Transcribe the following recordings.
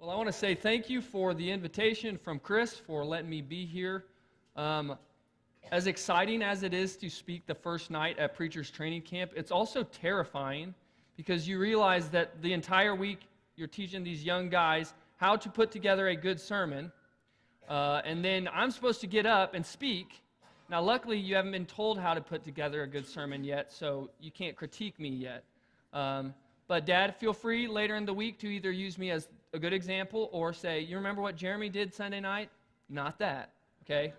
Well, I want to say thank you for the invitation from Chris for letting me be here. As exciting as it is to speak the first night at Preacher's Training Camp, it's also terrifying because you realize that the entire week you're teaching these young guys how to put together a good sermon, and then I'm supposed to get up and speak. Now, luckily, you haven't been told how to put together a good sermon yet, so you can't critique me yet. But Dad, feel free later in the week to either use me as a good example or say, you remember what Jeremy did Sunday night? Not that, okay?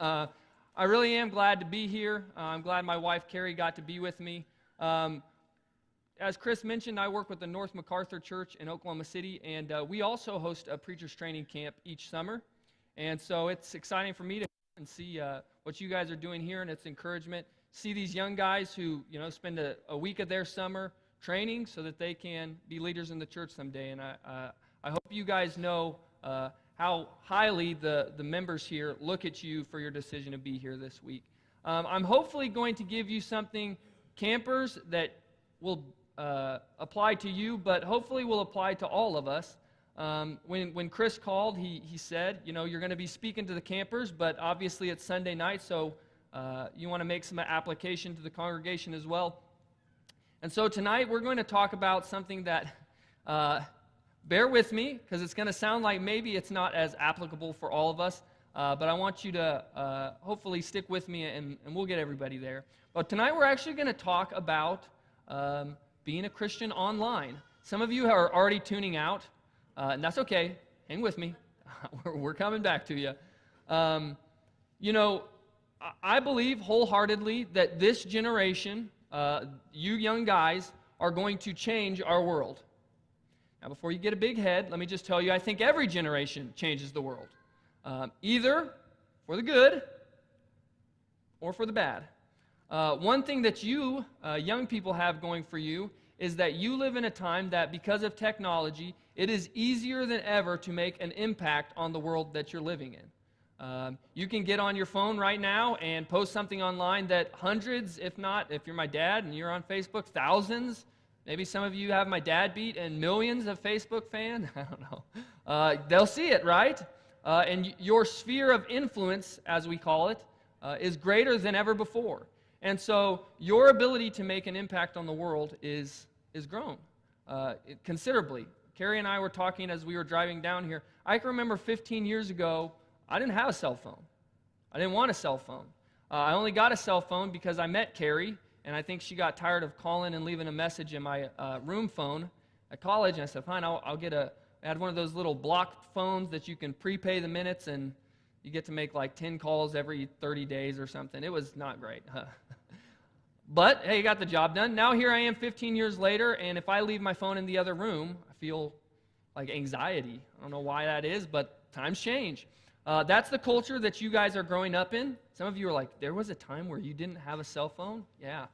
I really am glad to be here. I'm glad my wife, Carrie, got to be with me. As Chris mentioned, I work with the North MacArthur Church in Oklahoma City, and we also host a Preacher's Training Camp each summer. And so it's exciting for me to see what you guys are doing here, and it's encouragement. See these young guys who, spend a week of their summer training so that they can be leaders in the church someday. And I hope you guys know how highly the members here look at you for your decision to be here this week. I'm hopefully going to give you something, campers, that will apply to you, but hopefully will apply to all of us. When Chris called, he said, you're going to be speaking to the campers, but obviously it's Sunday night, so you want to make some application to the congregation as well. And so tonight we're going to talk about something that, bear with me, because it's going to sound like maybe it's not as applicable for all of us, but I want you to hopefully stick with me, and we'll get everybody there. But tonight we're actually going to talk about being a Christian online. Some of you are already tuning out, and that's okay. Hang with me. We're coming back to you. I believe wholeheartedly that this generation, you young guys, are going to change our world. Now, before you get a big head, let me just tell you, I think every generation changes the world, either for the good or for the bad. One thing that you young people have going for you is that you live in a time that because of technology, it is easier than ever to make an impact on the world that you're living in. You can get on your phone right now and post something online that hundreds, if not, if you're my dad and you're on Facebook, thousands, maybe some of you have my dad beat and millions of Facebook fans, I don't know. They'll see it, right? And your sphere of influence, as we call it, is greater than ever before. And so your ability to make an impact on the world is grown considerably. Carrie and I were talking as we were driving down here. I can remember 15 years ago, I didn't have a cell phone. I didn't want a cell phone. I only got a cell phone because I met Carrie, and I think she got tired of calling and leaving a message in my room phone at college, and I said, fine, I'll get I had one of those little block phones that you can prepay the minutes, and you get to make like 10 calls every 30 days or something. It was not great. But, hey, got the job done. Now here I am 15 years later, and if I leave my phone in the other room, I feel like anxiety. I don't know why that is, but times change. That's the culture that you guys are growing up in. Some of you are like, there was a time where you didn't have a cell phone? Yeah.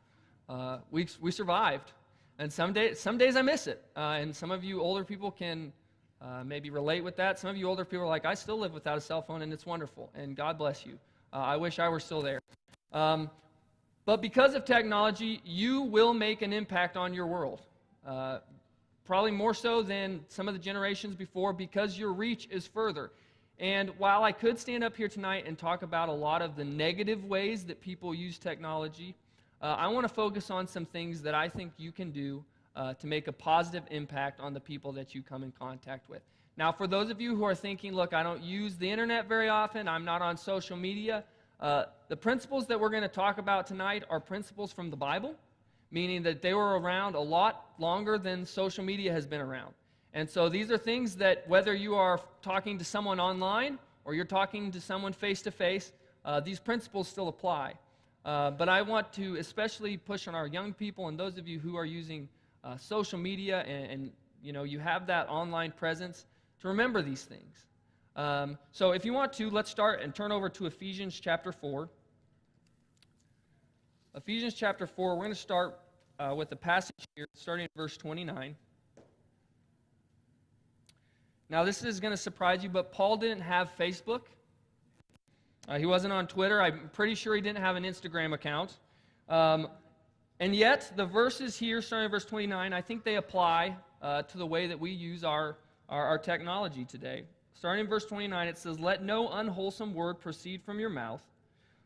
We survived. And some days I miss it. And some of you older people can maybe relate with that. Some of you older people are like, I still live without a cell phone, and it's wonderful. And God bless you. I wish I were still there. But because of technology, you will make an impact on your world. Probably more so than some of the generations before because your reach is further. And while I could stand up here tonight and talk about a lot of the negative ways that people use technology, I want to focus on some things that I think you can do to make a positive impact on the people that you come in contact with. Now, for those of you who are thinking, look, I don't use the internet very often, I'm not on social media, the principles that we're going to talk about tonight are principles from the Bible, meaning that they were around a lot longer than social media has been around. And so these are things that whether you are talking to someone online or you're talking to someone face-to-face, these principles still apply. But I want to especially push on our young people and those of you who are using social media and you have that online presence to remember these things. So if you want to, let's start and turn over to Ephesians chapter 4. Ephesians chapter 4, we're going to start with the passage here, starting at verse 29. Now, this is going to surprise you, but Paul didn't have Facebook. He wasn't on Twitter. I'm pretty sure he didn't have an Instagram account. And yet, the verses here, starting at verse 29, I think they apply to the way that we use our our technology today. Starting in verse 29, it says, "Let no unwholesome word proceed from your mouth,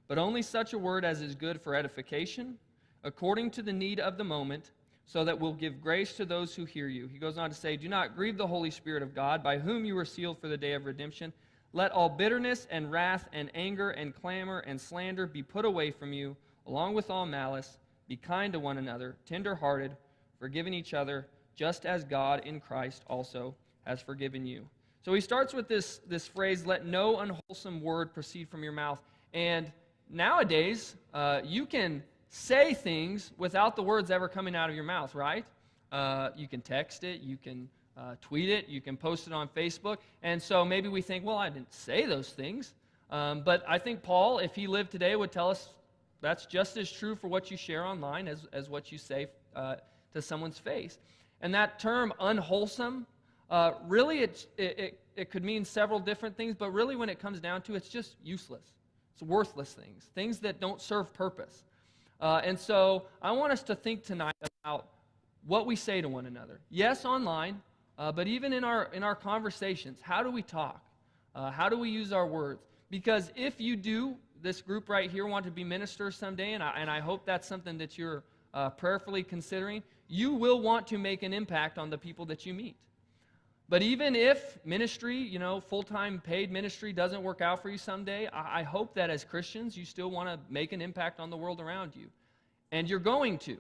but only such a word as is good for edification, according to the need of the moment, so that will give grace to those who hear you." He goes on to say, "Do not grieve the Holy Spirit of God, by whom you were sealed for the day of redemption. Let all bitterness and wrath and anger and clamor and slander be put away from you, along with all malice. Be kind to one another, tender-hearted, forgiving each other, just as God in Christ also has forgiven you." So he starts with this phrase, "Let no unwholesome word proceed from your mouth." And nowadays, you can say things without the words ever coming out of your mouth, right? You can text it, you can tweet it, you can post it on Facebook. And so maybe we think, well, I didn't say those things. But I think Paul, if he lived today, would tell us that's just as true for what you share online as what you say to someone's face. And that term, unwholesome, really it could mean several different things, but really when it comes down to it, it's just useless. It's worthless things that don't serve purpose. And so I want us to think tonight about what we say to one another. Yes, online, but even in our conversations, how do we talk? How do we use our words? Because if you do, this group right here want to be ministers someday, and I hope that's something that you're prayerfully considering, you will want to make an impact on the people that you meet. But even if ministry, full-time paid ministry doesn't work out for you someday, I hope that as Christians you still want to make an impact on the world around you. And you're going to.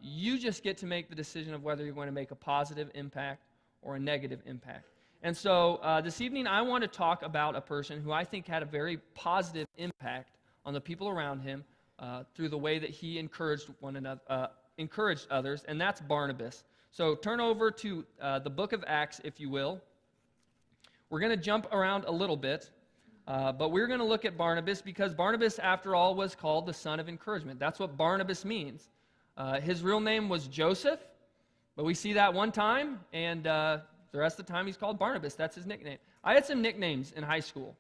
You just get to make the decision of whether you're going to make a positive impact or a negative impact. And so this evening I want to talk about a person who I think had a very positive impact on the people around him through the way that he encouraged others, and that's Barnabas. So turn over to the book of Acts, if you will. We're going to jump around a little bit, but we're going to look at Barnabas because Barnabas, after all, was called the son of encouragement. That's what Barnabas means. His real name was Joseph, but we see that one time, and the rest of the time he's called Barnabas. That's his nickname. I had some nicknames in high school.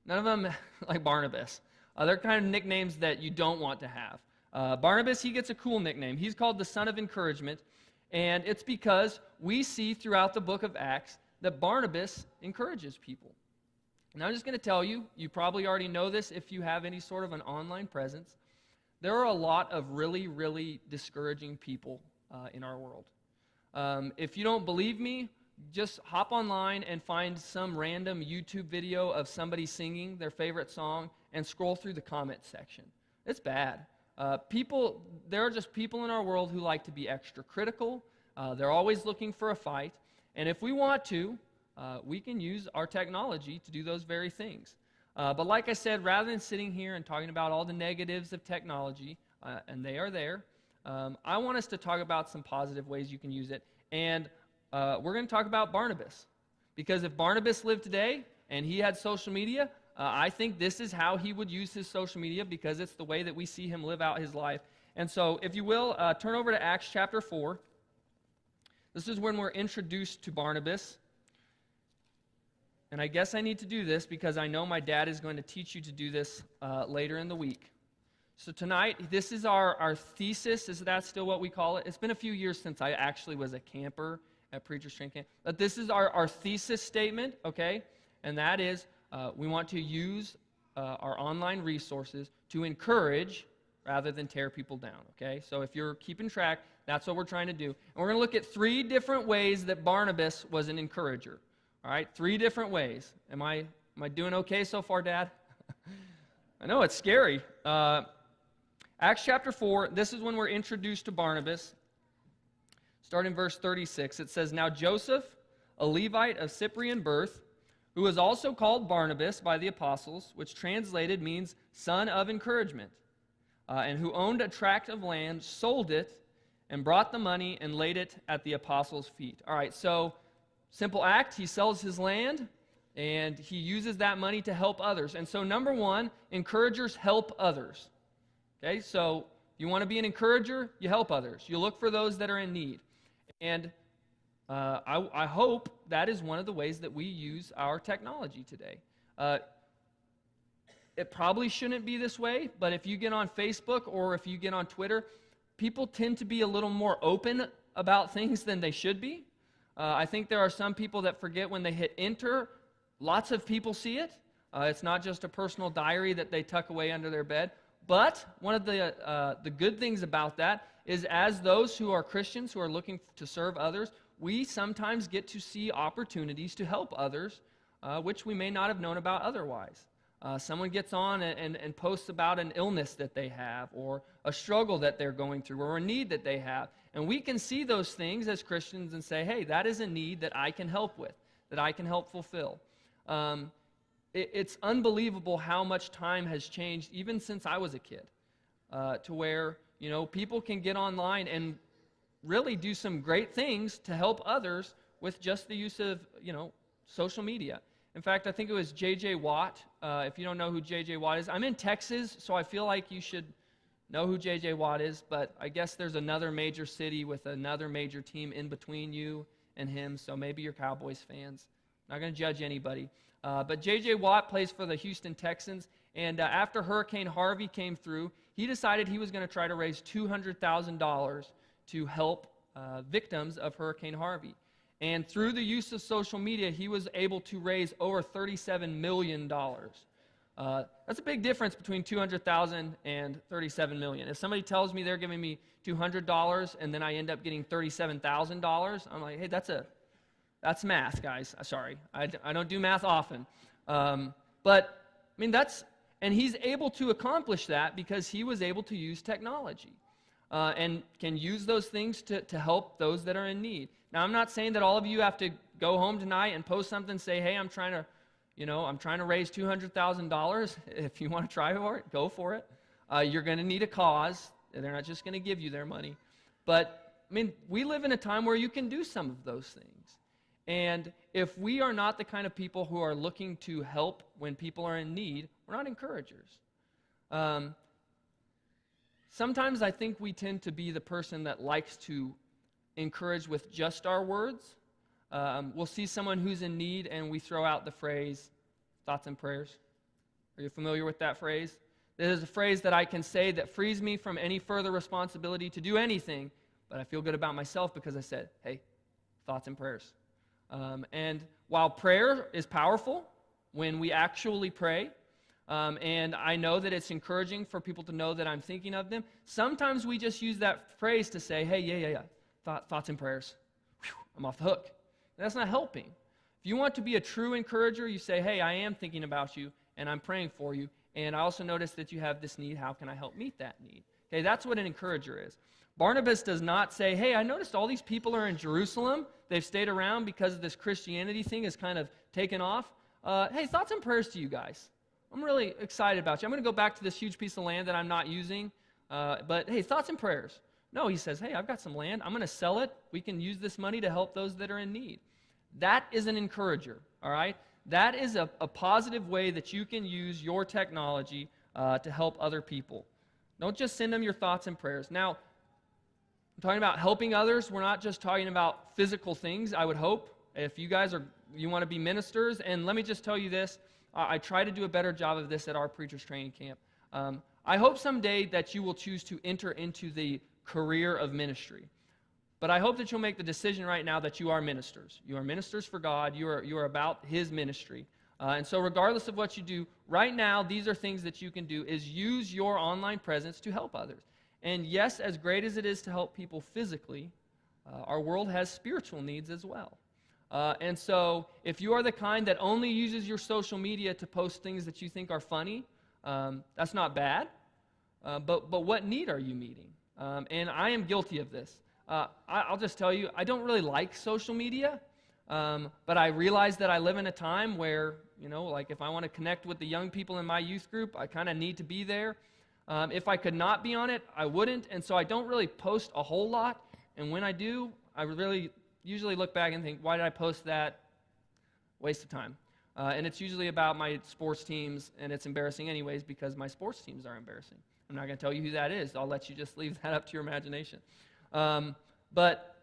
None of them like Barnabas. They're kind of nicknames that you don't want to have. Barnabas, he gets a cool nickname. He's called the son of encouragement. And it's because we see throughout the book of Acts that Barnabas encourages people. And I'm just going to tell you, you probably already know this if you have any sort of an online presence, there are a lot of really, really discouraging people in our world. If you don't believe me, just hop online and find some random YouTube video of somebody singing their favorite song and scroll through the comment section. It's bad. There are just people in our world who like to be extra critical. They're always looking for a fight. And if we want to, we can use our technology to do those very things. But like I said, rather than sitting here and talking about all the negatives of technology, and they are there, I want us to talk about some positive ways you can use it. And we're going to talk about Barnabas. Because if Barnabas lived today and he had social media, I think this is how he would use his social media because it's the way that we see him live out his life. And so, if you will, turn over to Acts chapter 4. This is when we're introduced to Barnabas. And I guess I need to do this because I know my dad is going to teach you to do this later in the week. So tonight, this is our thesis. Is that still what we call it? It's been a few years since I actually was a camper at Preacher's Training Camp. But this is our thesis statement, okay? And that is, we want to use our online resources to encourage rather than tear people down, okay? So if you're keeping track, that's what we're trying to do. And we're going to look at 3 different ways that Barnabas was an encourager, all right? 3 different ways. Am I doing okay so far, Dad? I know, it's scary. Acts chapter 4, this is when we're introduced to Barnabas. Start in verse 36. It says, "Now Joseph, a Levite of Cyprian birth, who was also called Barnabas by the apostles, which translated means son of encouragement, and who owned a tract of land, sold it, and brought the money and laid it at the apostles' feet." All right, so simple act, he sells his land, and he uses that money to help others. And so number 1, encouragers help others. Okay, so you want to be an encourager, you help others. You look for those that are in need. And I hope that is one of the ways that we use our technology today. It probably shouldn't be this way, but if you get on Facebook or if you get on Twitter, people tend to be a little more open about things than they should be. I think there are some people that forget when they hit enter, lots of people see it. It's not just a personal diary that they tuck away under their bed. But one of the good things about that is, as those who are Christians who are looking to serve others, we sometimes get to see opportunities to help others, which we may not have known about otherwise. Someone gets on and posts about an illness that they have, or a struggle that they're going through, or a need that they have. And we can see those things as Christians and say, hey, that is a need that I can help with, that I can help fulfill. It's unbelievable how much time has changed, even since I was a kid, to where, people can get online and really do some great things to help others with just the use of, social media. In fact, I think it was J.J. Watt. If you don't know who J.J. Watt is, I'm in Texas, so I feel like you should know who J.J. Watt is, but I guess there's another major city with another major team in between you and him, so maybe you're Cowboys fans. I'm not going to judge anybody. But J.J. Watt plays for the Houston Texans, and after Hurricane Harvey came through, he decided he was going to try to raise $200,000 to help victims of Hurricane Harvey. And through the use of social media, he was able to raise over $37 million. That's a big difference between $200,000 and $37 million. If somebody tells me they're giving me $200 and then I end up getting $37,000, I'm like, hey, that's math, guys. Sorry, I don't do math often. And he's able to accomplish that because he was able to use technology and can use those things to help those that are in need. Now, I'm not saying that all of you have to go home tonight and post something and say, hey, I'm trying to raise $200,000. If you want to try for it, go for it. You're going to need a cause. They're not just going to give you their money. But, we live in a time where you can do some of those things. And if we are not the kind of people who are looking to help when people are in need, we're not encouragers. Sometimes I think we tend to be the person that likes to encourage with just our words. We'll see someone who's in need and we throw out the phrase, thoughts and prayers. Are you familiar with that phrase? This is a phrase that I can say that frees me from any further responsibility to do anything, but I feel good about myself because I said, hey, thoughts and prayers. And while prayer is powerful when we actually pray, and I know that it's encouraging for people to know that I'm thinking of them, sometimes we just use that phrase to say, hey, yeah. Thoughts and prayers. Whew, I'm off the hook. That's not helping. If you want to be a true encourager, you say, hey, I am thinking about you, and I'm praying for you, and I also notice that you have this need. How can I help meet that need? Okay, that's what an encourager is. Barnabas does not say, hey, I noticed all these people are in Jerusalem. They've stayed around because this Christianity thing has kind of taken off. Hey, thoughts and prayers to you guys. I'm really excited about you. I'm going to go back to this huge piece of land that I'm not using, but hey, thoughts and prayers. No, he says, hey, I've got some land. I'm going to sell it. We can use this money to help those that are in need. That is an encourager, all right? That is a positive way that you can use your technology to help other people. Don't just send them your thoughts and prayers. Now, I'm talking about helping others. We're not just talking about physical things, I would hope. If you guys you want to be ministers, and let me just tell you this, I try to do a better job of this at our preachers training camp. I hope someday that you will choose to enter into the career of ministry. But I hope that you'll make the decision right now that you are ministers. You are ministers for God. You are about His ministry. And so regardless of what you do, right now, these are things that you can do, is use your online presence to help others. And yes, as great as it is to help people physically, our world has spiritual needs as well. And so if you are the kind that only uses your social media to post things that you think are funny, that's not bad. But what need are you meeting? And I am guilty of this. I'll just tell you, I don't really like social media, but I realize that I live in a time where, like if I want to connect with the young people in my youth group, I kind of need to be there. If I could not be on it, I wouldn't, and so I don't really post a whole lot, and when I do, I really usually look back and think, why did I post that? Waste of time. And it's usually about my sports teams, and it's embarrassing anyways because my sports teams are embarrassing. I'm not going to tell you who that is. I'll let you just leave that up to your imagination. But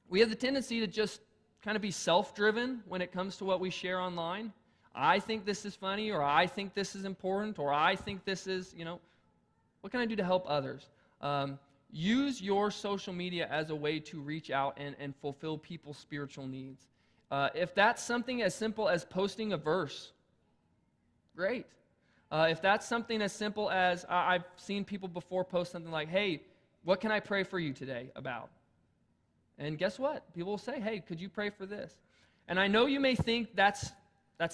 we have the tendency to just kind of be self-driven when it comes to what we share online. I think this is funny, or I think this is important, or I think this is, what can I do to help others? use your social media as a way to reach out and fulfill people's spiritual needs. If that's something as simple as posting a verse, great. If that's something as simple as, I've seen people before post something like, hey, what can I pray for you today about? And guess what? People will say, hey, could you pray for this? And I know you may think that's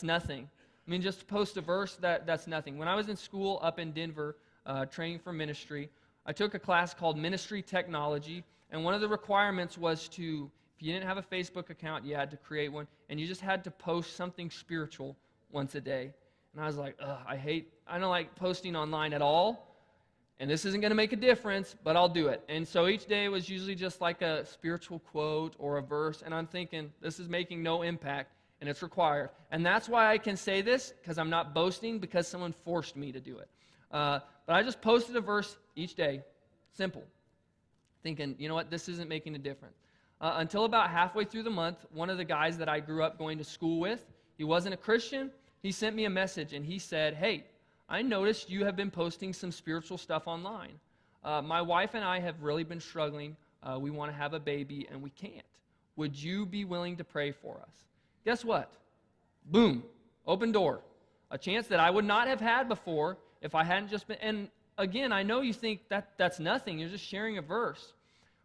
nothing. I mean, just to post a verse, that's nothing. When I was in school up in Denver, training for ministry, I took a class called Ministry Technology, and one of the requirements was to, if you didn't have a Facebook account, you had to create one, and you just had to post something spiritual once a day. And I was like, I don't like posting online at all, and this isn't going to make a difference, but I'll do it. And so each day was usually just like a spiritual quote or a verse, and I'm thinking, this is making no impact, and it's required. And that's why I can say this, because I'm not boasting, because someone forced me to do it. But I just posted a verse each day, simple, thinking, you know what, this isn't making a difference. Until about halfway through the month, one of the guys that I grew up going to school with, he wasn't a Christian, he sent me a message, and he said, hey, I noticed you have been posting some spiritual stuff online. My wife and I have really been struggling. We want to have a baby, and we can't. Would you be willing to pray for us? Guess what? Boom, open door. A chance that I would not have had before if I hadn't just been, and again, I know you think that's nothing, you're just sharing a verse.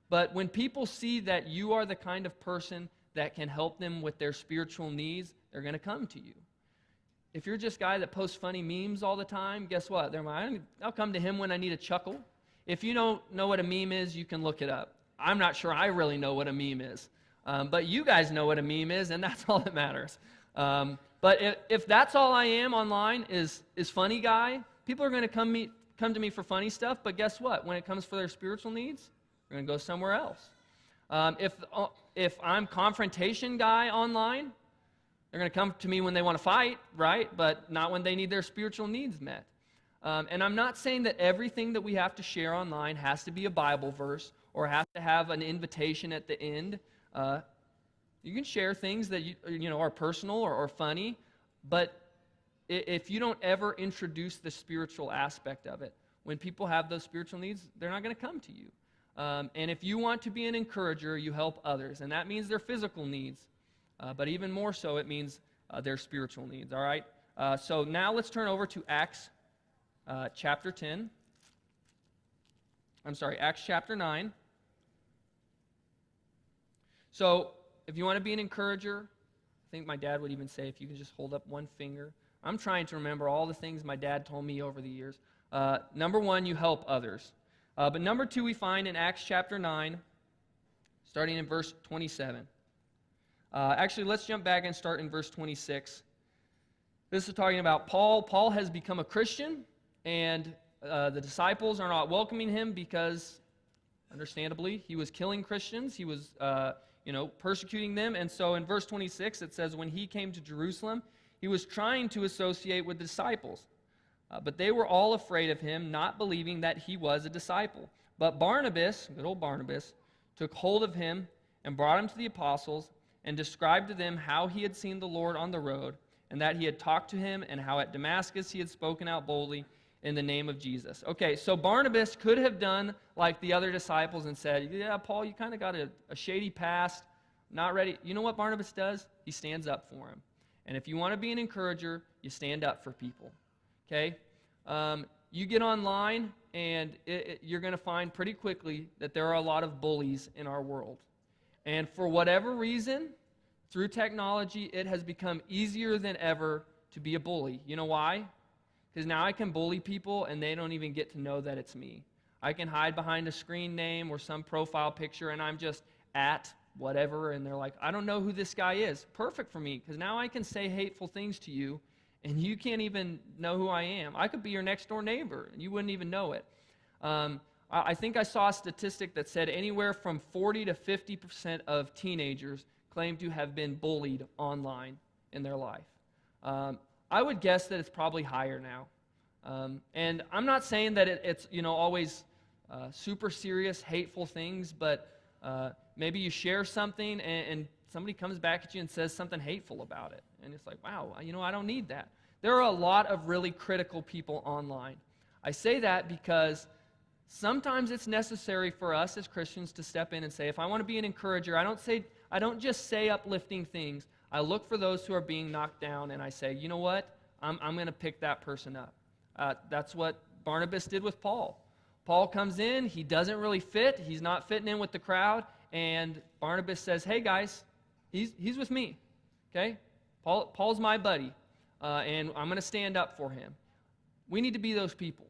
But when people see that you are the kind of person that can help them with their spiritual needs, they're going to come to you. If you're just a guy that posts funny memes all the time, guess what? I'll come to him when I need a chuckle. If you don't know what a meme is, you can look it up. I'm not sure I really know what a meme is. But you guys know what a meme is, and that's all that matters. But if that's all I am online is funny guy, people are going to come to me for funny stuff, but guess what? When it comes for their spiritual needs, they're going to go somewhere else. If I'm confrontation guy online, they're going to come to me when they want to fight, right? But not when they need their spiritual needs met. And I'm not saying that everything that we have to share online has to be a Bible verse or has to have an invitation at the end. You can share things that you know are personal or funny, but if you don't ever introduce the spiritual aspect of it, when people have those spiritual needs, they're not going to come to you. And if you want to be an encourager, you help others, and that means their physical needs. But even more so, it means their spiritual needs, all right? So now let's turn over to Acts chapter 10. Acts chapter 9. So if you want to be an encourager, I think my dad would even say if you can just hold up one finger. I'm trying to remember all the things my dad told me over the years. Number one, you help others. But number two, we find in Acts chapter 9, starting in verse 27. Actually, let's jump back and start in verse 26. This is talking about Paul. Paul has become a Christian, and the disciples are not welcoming him because, understandably, he was killing Christians. He was, persecuting them. And so in verse 26, it says, when he came to Jerusalem, he was trying to associate with the disciples. But they were all afraid of him, not believing that he was a disciple. But Barnabas, good old Barnabas, took hold of him and brought him to the apostles and described to them how he had seen the Lord on the road and that he had talked to him and how at Damascus he had spoken out boldly in the name of Jesus. Okay, so Barnabas could have done like the other disciples and said, yeah, Paul, you kind of got a shady past, not ready. You know what Barnabas does? He stands up for him. And if you want to be an encourager, you stand up for people. Okay? You get online, and you're going to find pretty quickly that there are a lot of bullies in our world. And for whatever reason, through technology, it has become easier than ever to be a bully. You know why? Because now I can bully people, and they don't even get to know that it's me. I can hide behind a screen name or some profile picture, and I'm just at whatever, and they're like, I don't know who this guy is. Perfect for me, because now I can say hateful things to you, and you can't even know who I am. I could be your next-door neighbor, and you wouldn't even know it. I think I saw a statistic that said anywhere from 40 to 50% of teenagers claim to have been bullied online in their life. I would guess that it's probably higher now. And I'm not saying that it's always super serious, hateful things, but maybe you share something and somebody comes back at you and says something hateful about it. And it's like, wow, I don't need that. There are a lot of really critical people online. I say that because Sometimes it's necessary for us as Christians to step in and say, if I want to be an encourager, I don't just say uplifting things. I look for those who are being knocked down, and I say, you know what? I'm going to pick that person up. That's what Barnabas did with Paul. Paul comes in. He doesn't really fit. He's not fitting in with the crowd. And Barnabas says, hey, guys, he's with me. Okay? Paul's my buddy, and I'm going to stand up for him. We need to be those people.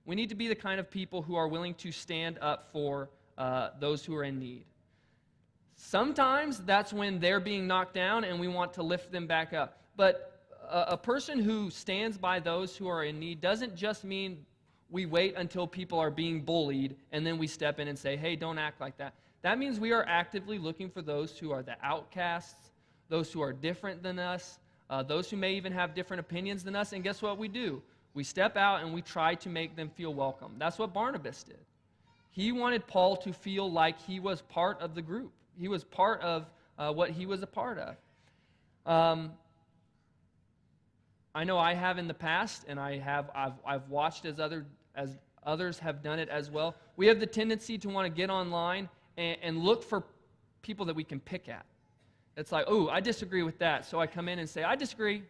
We need to be the kind of people who are willing to stand up for those who are in need. Sometimes that's when they're being knocked down and we want to lift them back up. But a person who stands by those who are in need doesn't just mean we wait until people are being bullied and then we step in and say, hey, don't act like that. That means we are actively looking for those who are the outcasts, those who are different than us, those who may even have different opinions than us. And guess what we do? We step out and we try to make them feel welcome. That's what Barnabas did. He wanted Paul to feel like he was part of the group. He was part of what he was a part of. I know I have in the past, and I've watched as others have done it as well. We have the tendency to want to get online and look for people that we can pick at. It's like, oh, I disagree with that. So I come in and say, I disagree.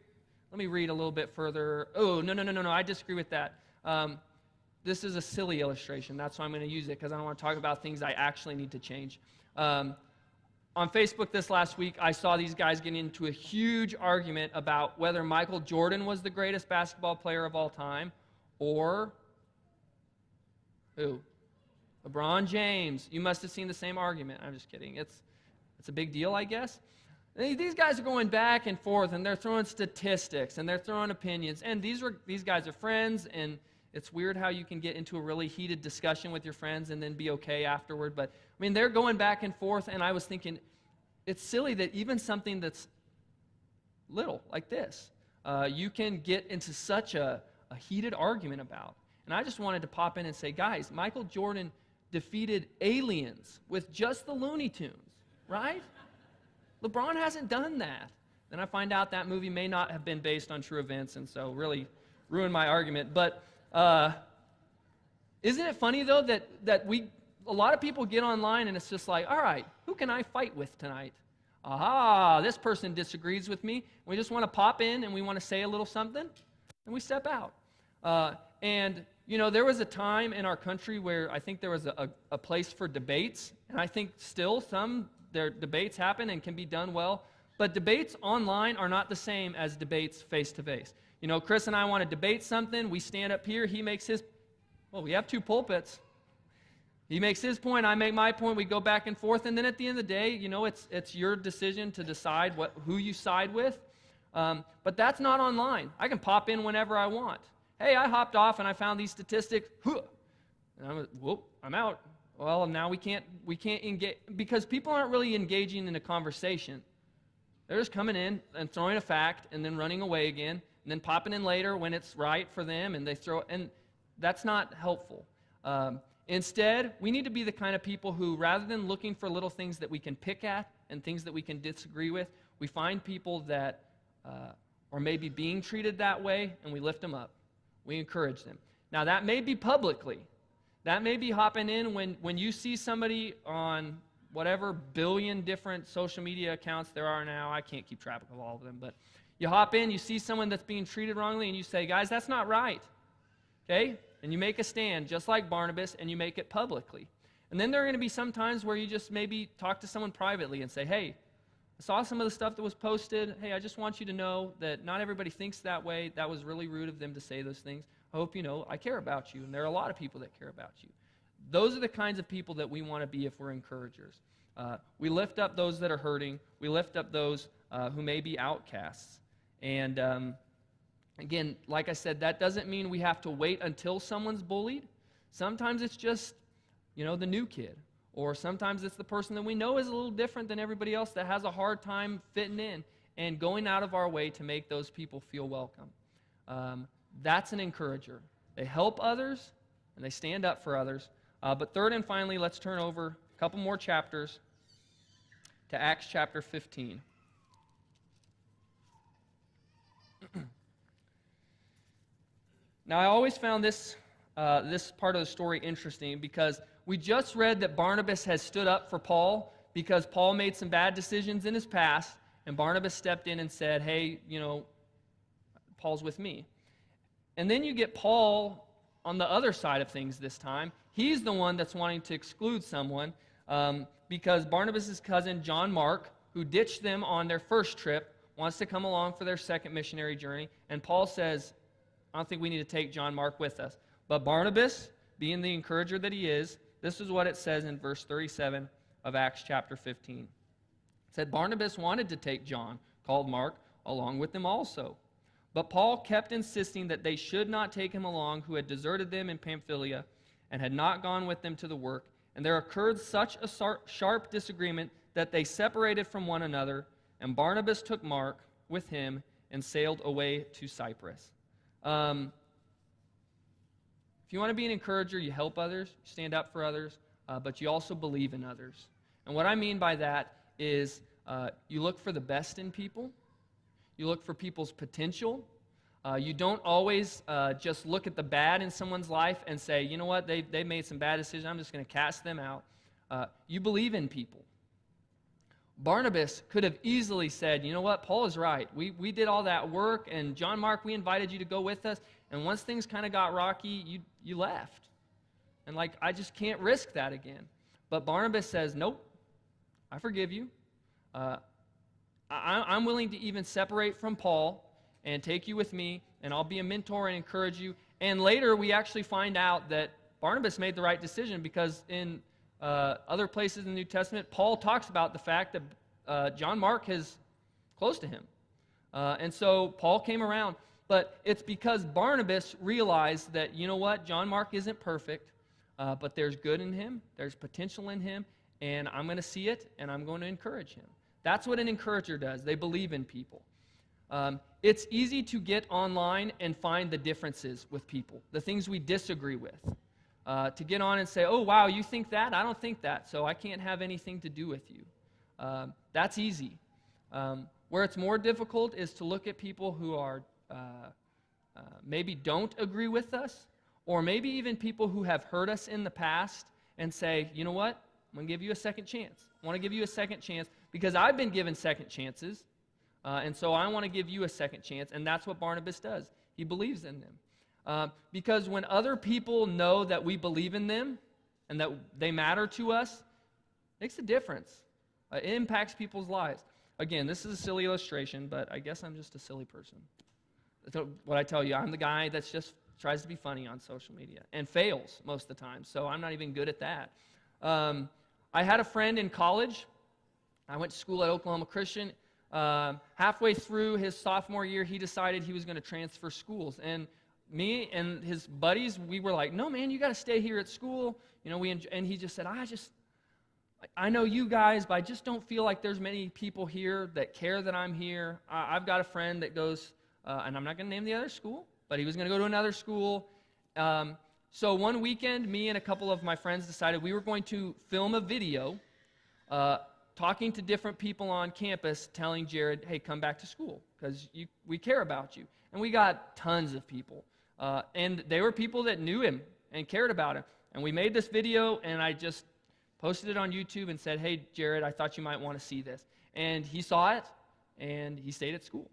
Let me read a little bit further. Oh, no, I disagree with that. This is a silly illustration. That's why I'm going to use it, because I don't want to talk about things I actually need to change. On Facebook this last week, I saw these guys getting into a huge argument about whether Michael Jordan was the greatest basketball player of all time or who? LeBron James. You must have seen the same argument. I'm just kidding. It's a big deal, I guess. These guys are going back and forth, and they're throwing statistics, and they're throwing opinions. And these guys are friends, and it's weird how you can get into a really heated discussion with your friends and then be okay afterward. But, I mean, they're going back and forth, and I was thinking, it's silly that even something that's little, like this, you can get into such a heated argument about. And I just wanted to pop in and say, guys, Michael Jordan defeated aliens with just the Looney Tunes, right? LeBron hasn't done that. Then I find out that movie may not have been based on true events, and so really ruined my argument. But isn't it funny, though, that a lot of people get online and it's just like, all right, who can I fight with tonight? Aha, this person disagrees with me. We just want to pop in and we want to say a little something, and we step out. And, you know, there was a time in our country where I think there was a place for debates, and I think still their debates happen and can be done well, but debates online are not the same as debates face-to-face. You know, Chris and I want to debate something. We stand up here. He makes his, well, we have two pulpits. He makes his point. I make my point. We go back and forth. And then at the end of the day, you know, it's your decision to decide who you side with. But that's not online. I can pop in whenever I want. Hey, I hopped off and I found these statistics. And I'm out. Well, now we can't engage, because people aren't really engaging in a conversation. They're just coming in and throwing a fact and then running away again, and then popping in later when it's right for them, and and that's not helpful. Instead, we need to be the kind of people who, rather than looking for little things that we can pick at and things that we can disagree with, we find people that are maybe being treated that way, and we lift them up. We encourage them. Now, that may be publicly. That may be hopping in when you see somebody on whatever billion different social media accounts there are now. I can't keep track of all of them, but you hop in, you see someone that's being treated wrongly, and you say, guys, that's not right. Okay? And you make a stand, just like Barnabas, and you make it publicly. And then there are going to be some times where you just maybe talk to someone privately and say, hey, I saw some of the stuff that was posted. Hey, I just want you to know that not everybody thinks that way. That was really rude of them to say those things. I hope you know I care about you, and there are a lot of people that care about you. Those are the kinds of people that we want to be if we're encouragers. We lift up those that are hurting. We lift up those who may be outcasts. And again, like I said, that doesn't mean we have to wait until someone's bullied. Sometimes it's just, you know, the new kid. Or sometimes it's the person that we know is a little different than everybody else that has a hard time fitting in, and going out of our way to make those people feel welcome. That's an encourager. They help others, and they stand up for others. But third and finally, let's turn over a couple more chapters to Acts chapter 15. Now, I always found this this part of the story interesting because we just read that Barnabas has stood up for Paul because Paul made some bad decisions in his past, and Barnabas stepped in and said, hey, Paul's with me. And then you get Paul on the other side of things this time. He's the one that's wanting to exclude someone because Barnabas' cousin, John Mark, who ditched them on their first trip, wants to come along for their second missionary journey. And Paul says, I don't think we need to take John Mark with us. But Barnabas, being the encourager that he is, this is what it says in verse 37 of Acts chapter 15. It said, Barnabas wanted to take John, called Mark, along with them also. But Paul kept insisting that they should not take him along, who had deserted them in Pamphylia and had not gone with them to the work. And there occurred such a sharp disagreement that they separated from one another, and Barnabas took Mark with him and sailed away to Cyprus. If you want to be an encourager, you help others, you stand up for others, but you also believe in others. And what I mean by that is you look for the best in people. You look for people's potential. You don't always just look at the bad in someone's life and say, you know what, they made some bad decisions, I'm just going to cast them out. You believe in people. Barnabas could have easily said, you know what, Paul is right. We did all that work, and John Mark, we invited you to go with us, and once things kind of got rocky, you left. And I just can't risk that again. But Barnabas says, nope, I forgive you. I'm willing to even separate from Paul and take you with me, and I'll be a mentor and encourage you. And later we actually find out that Barnabas made the right decision because in other places in the New Testament, Paul talks about the fact that John Mark is close to him. And so Paul came around. But it's because Barnabas realized that, you know what, John Mark isn't perfect, but there's good in him, there's potential in him, and I'm going to see it, and I'm going to encourage him. That's what an encourager does. They believe in people. It's easy to get online and find the differences with people, the things we disagree with. To get on and say, oh, wow, you think that? I don't think that, so I can't have anything to do with you. That's easy. Where it's more difficult is to look at people who are maybe don't agree with us, or maybe even people who have hurt us in the past and say, you know what, I'm going to give you a second chance. I want to give you a second chance because I've been given second chances, and so I want to give you a second chance, and that's what Barnabas does. He believes in them. Because when other people know that we believe in them and that they matter to us, it makes a difference. It impacts people's lives. Again, this is a silly illustration, but I guess I'm just a silly person. So what I tell you, I'm the guy that just tries to be funny on social media and fails most of the time, so I'm not even good at that. I had a friend in college. I went to school at Oklahoma Christian. Halfway through his sophomore year, he decided he was going to transfer schools. And me and his buddies, we were like, no, man, you got to stay here at school. And he just said, I know you guys, but I just don't feel like there's many people here that care that I'm here. I've got a friend that goes, and I'm not going to name the other school, but he was going to go to another school. So one weekend, me and a couple of my friends decided we were going to film a video talking to different people on campus, telling Jared, hey, come back to school because we care about you. And we got tons of people. And they were people that knew him and cared about him. And we made this video, and I just posted it on YouTube and said, hey, Jared, I thought you might want to see this. And he saw it, and he stayed at school.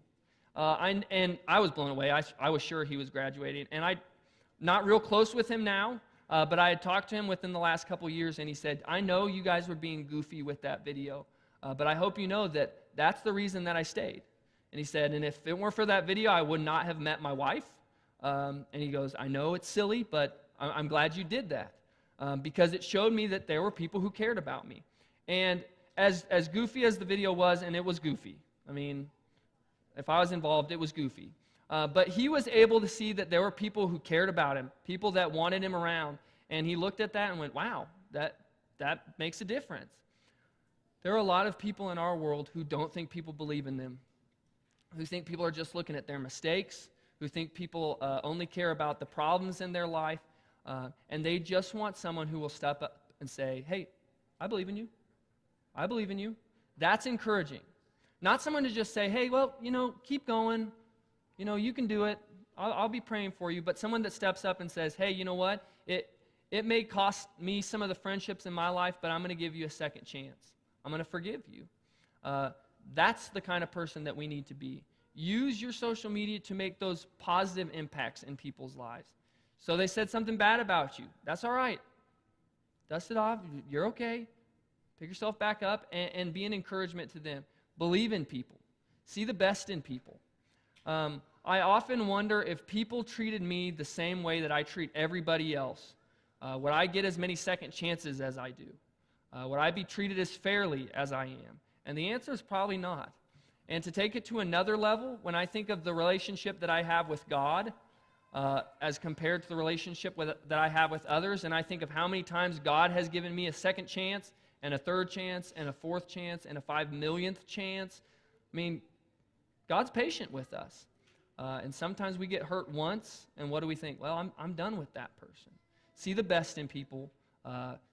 And I was blown away. I was sure he was graduating. And I'm not real close with him now, but I had talked to him within the last couple years, and he said, I know you guys were being goofy with that video, but I hope you know that that's the reason that I stayed. And he said, and if it weren't for that video, I would not have met my wife. And he goes, I know it's silly, but I'm glad you did that because it showed me that there were people who cared about me. And as goofy as the video was, and it was goofy. I mean, if I was involved, it was goofy. But he was able to see that there were people who cared about him, people that wanted him around. And he looked at that and went, wow, that makes a difference. There are a lot of people in our world who don't think people believe in them, who think people are just looking at their mistakes, who think people only care about the problems in their life, and they just want someone who will step up and say, hey, I believe in you. I believe in you. That's encouraging. Not someone to just say, hey, well, keep going. You can do it. I'll be praying for you, but someone that steps up and says, hey, you know what? It may cost me some of the friendships in my life, but I'm going to give you a second chance. I'm going to forgive you. That's the kind of person that we need to be. Use your social media to make those positive impacts in people's lives. So they said something bad about you. That's all right. Dust it off. You're okay. Pick yourself back up and be an encouragement to them. Believe in people. See the best in people. I often wonder if people treated me the same way that I treat everybody else. Would I get as many second chances as I do? Would I be treated as fairly as I am? And the answer is probably not. And to take it to another level, when I think of the relationship that I have with God, as compared to the relationship that I have with others, and I think of how many times God has given me a second chance, and a third chance, and a fourth chance, and a 5 millionth chance. I mean, God's patient with us. And sometimes we get hurt once, and what do we think? Well, I'm done with that person. See the best in people,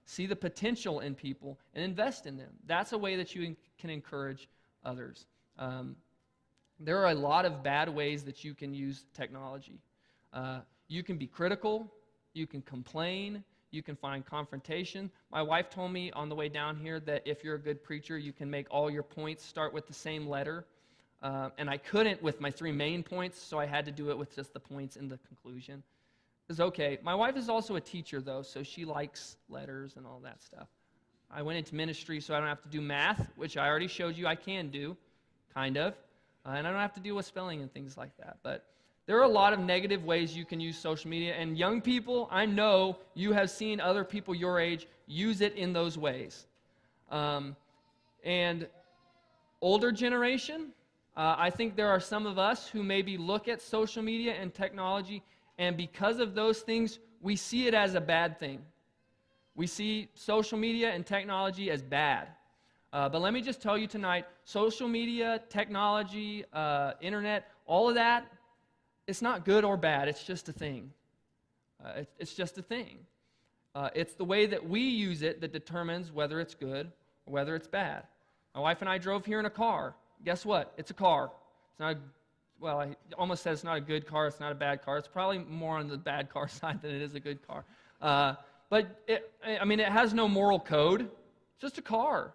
see the potential in people, and invest in them. That's a way that you can encourage others. There are a lot of bad ways that you can use technology. You can be critical, you can complain, you can find confrontation. My wife told me on the way down here that if you're a good preacher, you can make all your points start with the same letter. And I couldn't with my 3 main points, so I had to do it with just the points in the conclusion. It's okay. My wife is also a teacher, though, so she likes letters and all that stuff. I went into ministry so I don't have to do math, which I already showed you I can do, kind of. And I don't have to deal with spelling and things like that. But there are a lot of negative ways you can use social media. And young people, I know you have seen other people your age use it in those ways. And older generation, I think there are some of us who maybe look at social media and technology, and because of those things, we see it as a bad thing. We see social media and technology as bad. But let me just tell you tonight, social media, technology, internet, all of that, it's not good or bad. It's just a thing. It's just a thing. It's the way that we use it that determines whether it's good or whether it's bad. My wife and I drove here in a car. Guess what? It's a car. It's not well, I almost said it's not a good car. It's not a bad car. It's probably more on the bad car side than it is a good car. But it has no moral code. It's just a car.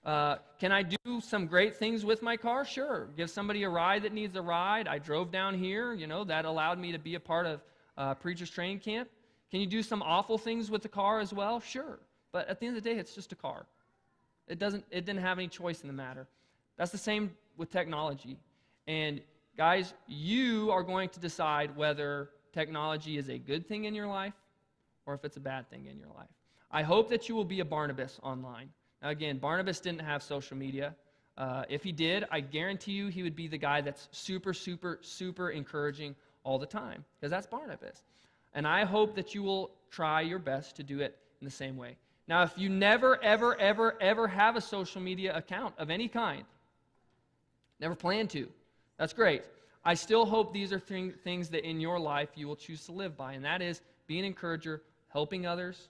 Can I do some great things with my car? Sure. Give somebody a ride that needs a ride. I drove down here. That allowed me to be a part of Preacher's Training Camp. Can you do some awful things with the car as well? Sure. But at the end of the day, it's just a car. It didn't have any choice in the matter. That's the same with technology. And guys, you are going to decide whether technology is a good thing in your life or if it's a bad thing in your life. I hope that you will be a Barnabas online. Now again, Barnabas didn't have social media. If he did, I guarantee you he would be the guy that's super, super, super encouraging all the time, because that's Barnabas. And I hope that you will try your best to do it in the same way. Now, if you never, ever, ever, ever have a social media account of any kind, never plan to, that's great. I still hope these are things that in your life you will choose to live by, and that is be an encourager, helping others,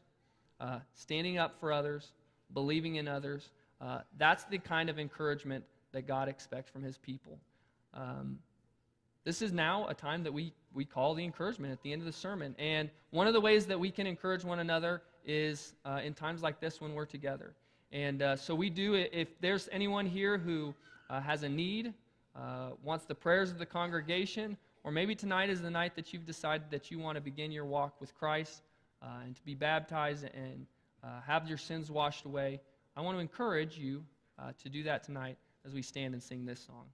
standing up for others, believing in others. That's the kind of encouragement that God expects from his people. This is now a time that we call the encouragement at the end of the sermon. And one of the ways that we can encourage one another is in times like this when we're together. And so we do, if there's anyone here who has a need, wants the prayers of the congregation, or maybe tonight is the night that you've decided that you want to begin your walk with Christ and to be baptized and have your sins washed away, I want to encourage you to do that tonight as we stand and sing this song.